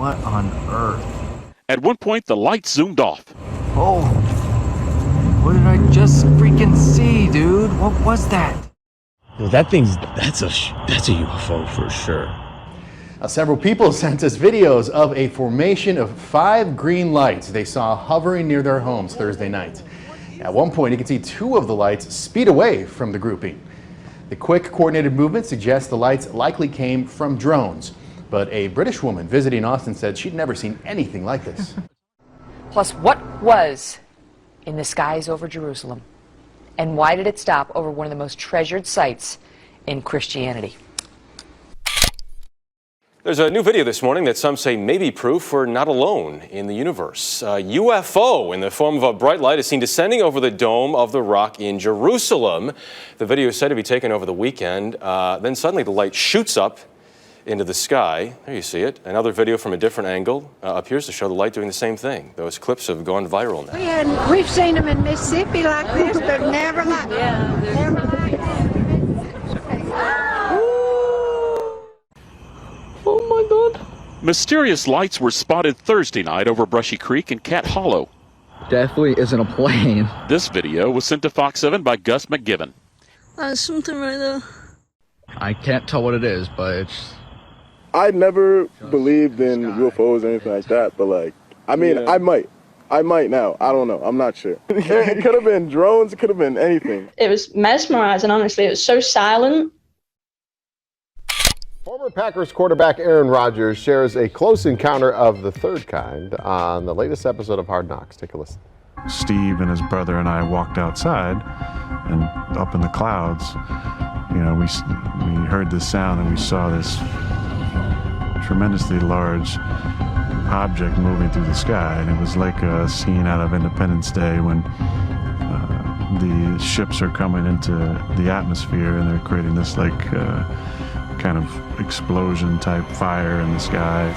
What on earth? At one point, the lights zoomed off. Oh, what did I just freaking see, dude? What was that? Yo, that's a UFO for sure. Several people sent us videos of a formation of 5 green lights they saw hovering near their homes Thursday night. At one point, you can see 2 of the lights speed away from the grouping. The quick, coordinated movement suggests the lights likely came from drones. But a British woman visiting Austin said she'd never seen anything like this. Plus, what was in the skies over Jerusalem? And why did it stop over one of the most treasured sites in Christianity? There's a new video this morning that some say may be proof we're not alone in the universe. A UFO in the form of a bright light is seen descending over the Dome of the Rock in Jerusalem. The video is said to be taken over the weekend. Then suddenly the light shoots up into the sky. There you see it. Another video from a different angle appears to show the light doing the same thing. Those clips have gone viral now. We've seen them in Mississippi like this, but never like Oh my God. Mysterious lights were spotted Thursday night over Brushy Creek and Cat Hollow. Definitely isn't a plane. This video was sent to Fox 7 by Gus McGibbon. There's something right there. I can't tell what it is, but it's... I never believed in UFOs or anything like that, but like, I mean, I might now. I don't know. I'm not sure. It could have been drones. It could have been anything. It was mesmerizing, honestly. It was so silent. Former Packers quarterback Aaron Rodgers shares a close encounter of the third kind on the latest episode of Hard Knocks. Take a listen. Steve and his brother and I walked outside, and up in the clouds, you know, we heard this sound and we saw this tremendously large object moving through the sky, and it was like a scene out of Independence Day when the ships are coming into the atmosphere and they're creating this like kind of explosion type fire in the sky.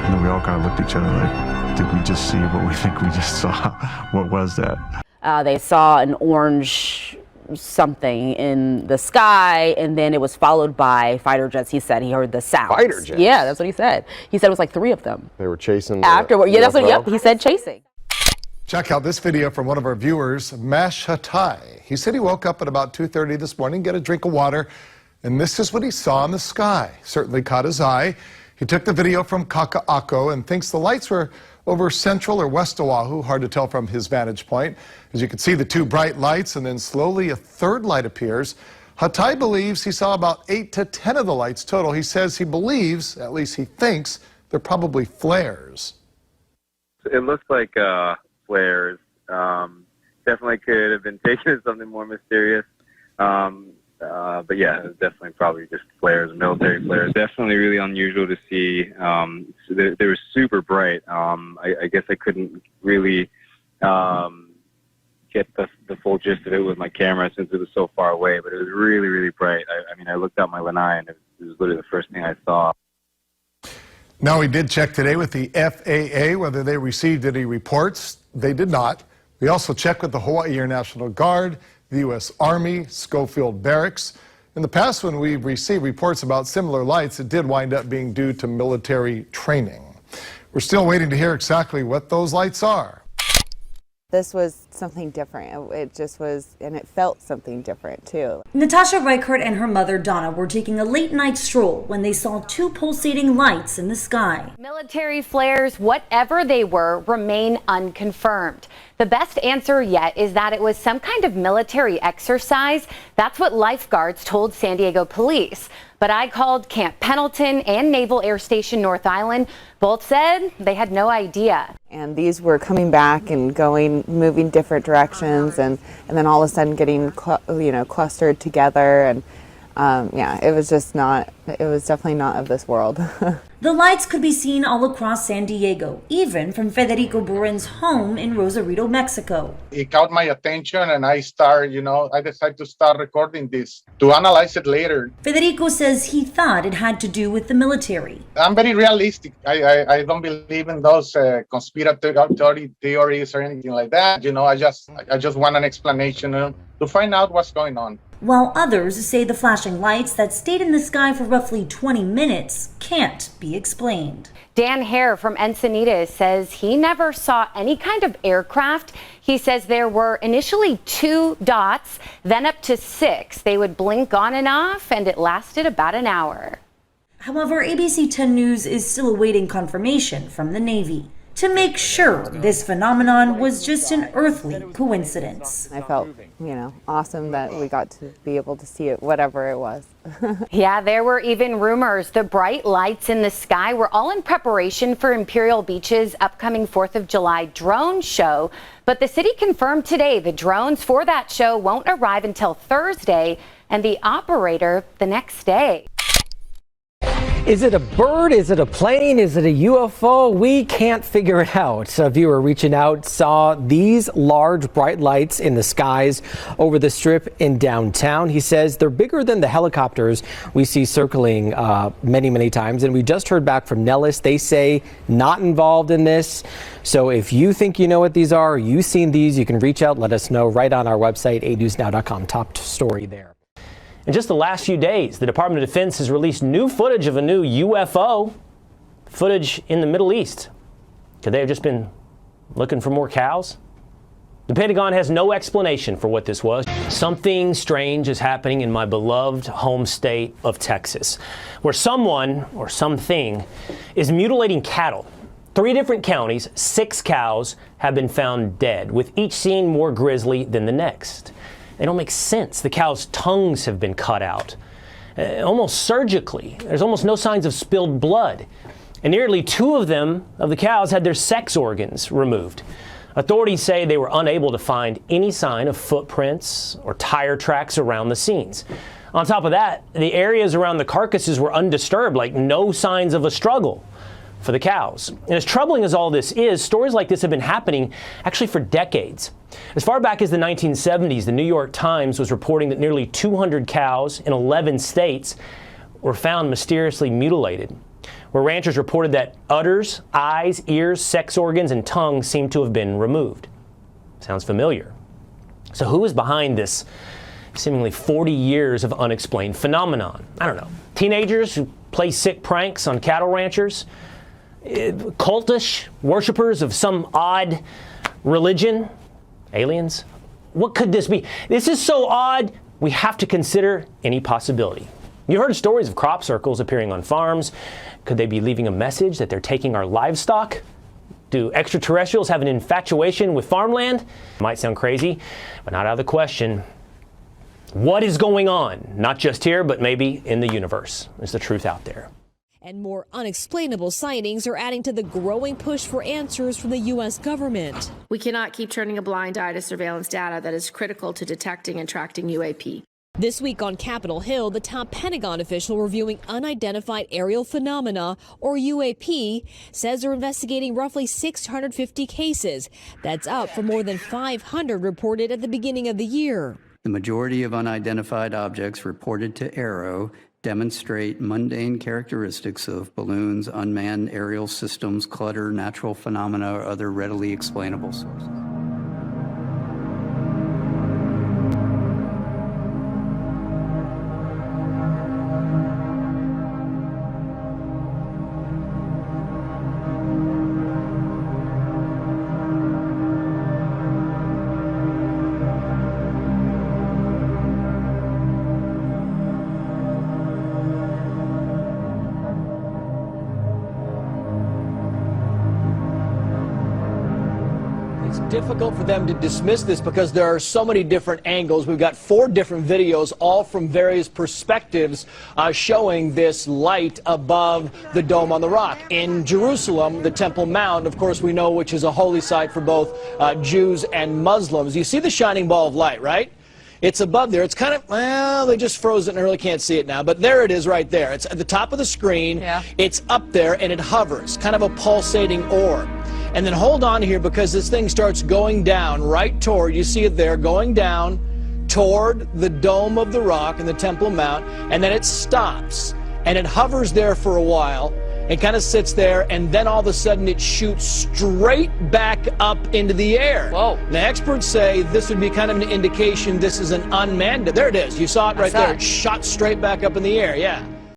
And then we all kind of looked at each other like, did we just see what we think we just saw? What was that? They saw an orange something in the sky, and then it was followed by fighter jets. He said he heard the sounds. Fighter jets? Yeah, that's what he said. He said it was like 3 of them. They were chasing afterward. Yeah, that's what. Yep, he said chasing. Check out this video from one of our viewers, Mash Hatai. He said he woke up at about 2:30 this morning, get a drink of water, and this is what he saw in the sky. Certainly caught his eye. He took the video from Kaka'ako and thinks the lights were over Central or West Oahu, hard to tell from his vantage point. As you can see, the 2 bright lights, and then slowly a 3rd light appears. Hatai believes he saw about 8 to 10 of the lights total. He says he believes, at least he thinks, they're probably flares. It looks like flares. Definitely could have been taken as something more mysterious. But yeah, it's definitely probably just flares, military flares. Definitely really unusual to see. They were super bright. I guess I couldn't really get the full gist of it with my camera since it was so far away, but it was really, really bright. I mean, I looked out my lanai and it was literally the first thing I saw. Now, we did check today with the FAA whether they received any reports. They did not. We also checked with the Hawaii Air National Guard, the U.S. Army, Schofield Barracks. In the past, when we've received reports about similar lights, it did wind up being due to military training. We're still waiting to hear exactly what those lights are. This was something different. It just was, and it felt something different too. Natasha Reichert and her mother Donna were taking a late night stroll when they saw 2 pulsating lights in the sky. Military flares, whatever they were, remain unconfirmed. The best answer yet is that it was some kind of military exercise. That's what lifeguards told San Diego police. But I called Camp Pendleton and Naval Air Station North Island. Both said they had no idea. And these were coming back and going, moving different directions, and then all of a sudden getting, clustered together. And yeah, it was definitely not of this world. The lights could be seen all across San Diego, even from Federico Burin's home in Rosarito, Mexico. It caught my attention and I decided to start recording this to analyze it later. Federico says he thought it had to do with the military. I'm very realistic. I don't believe in those conspiracy theories or anything like that. I just want an explanation to find out what's going on. while others say the flashing lights that stayed in the sky for roughly 20 minutes can't be explained. Dan Hare from Encinitas says he never saw any kind of aircraft. He says there were initially 2 dots, then up to 6. They would blink on and off, and it lasted about an hour. However, ABC 10 News is still awaiting confirmation from the Navy to make sure this phenomenon was just an earthly coincidence. I felt, awesome that we got to be able to see it, whatever it was. Yeah, there were even rumors the bright lights in the sky were all in preparation for Imperial Beach's upcoming 4th of July drone show. But the city confirmed today the drones for that show won't arrive until Thursday and the operator the next day. Is it a bird? Is it a plane? Is it a UFO? We can't figure it out. A viewer reaching out saw these large bright lights in the skies over the strip in downtown. He says they're bigger than the helicopters we see circling many times. And we just heard back from Nellis. They say not involved in this. So if you think you know what these are, or you've seen these, you can reach out, let us know right on our website, anewsnow.com. Top story there. In just the last few days, the Department of Defense has released new footage of a new UFO, footage in the Middle East. Could they have just been looking for more cows? The Pentagon has no explanation for what this was. Something strange is happening in my beloved home state of Texas, where someone or something is mutilating cattle. 3 different counties, 6 cows have been found dead, with each scene more grisly than the next. They don't make sense. The cows' tongues have been cut out, almost surgically. There's almost no signs of spilled blood. And nearly 2 of the cows had their sex organs removed. Authorities say they were unable to find any sign of footprints or tire tracks around the scenes. On top of that, the areas around the carcasses were undisturbed, like no signs of a struggle for the cows. And as troubling as all this is, stories like this have been happening actually for decades. As far back as the 1970s, the New York Times was reporting that nearly 200 cows in 11 states were found mysteriously mutilated, where ranchers reported that udders, eyes, ears, sex organs, and tongue seemed to have been removed. Sounds familiar. So who is behind this seemingly 40 years of unexplained phenomenon? I don't know. Teenagers who play sick pranks on cattle ranchers? Cultish worshippers of some odd religion? Aliens? What could this be? This is so odd, we have to consider any possibility. You heard stories of crop circles appearing on farms. Could they be leaving a message that they're taking our livestock? Do extraterrestrials have an infatuation with farmland? Might sound crazy, but not out of the question. What is going on? Not just here, but maybe in the universe. Is the truth out there? And more unexplainable sightings are adding to the growing push for answers from the U.S. government. We cannot keep turning a blind eye to surveillance data that is critical to detecting and tracking UAP. This week on Capitol Hill, the top Pentagon official reviewing unidentified aerial phenomena, or UAP, says they're investigating roughly 650 cases. That's up from more than 500 reported at the beginning of the year. The majority of unidentified objects reported to AARO demonstrate mundane characteristics of balloons, unmanned aerial systems, clutter, natural phenomena, or other readily explainable sources. Difficult for them to dismiss this because there are so many different angles. We've got 4 different videos, all from various perspectives, showing this light above the Dome on the Rock. In Jerusalem, the Temple Mount, of course, we know, which is a holy site for both Jews and Muslims. You see the shining ball of light, right? It's above there. It's kind of, well, they just froze it and I really can't see it now. But there it is right there. It's at the top of the screen. Yeah. It's up there and it hovers, kind of a pulsating orb. And then hold on here because this thing starts going down right toward, you see it there, going down toward the Dome of the Rock and the Temple Mount. And then it stops and it hovers there for a while. It kind of sits there, and then all of a sudden it shoots straight back up into the air. Whoa. Now, experts say this would be kind of an indication this is an unmanned. There it is. You saw it right there. It shot straight back up in the air. Yeah.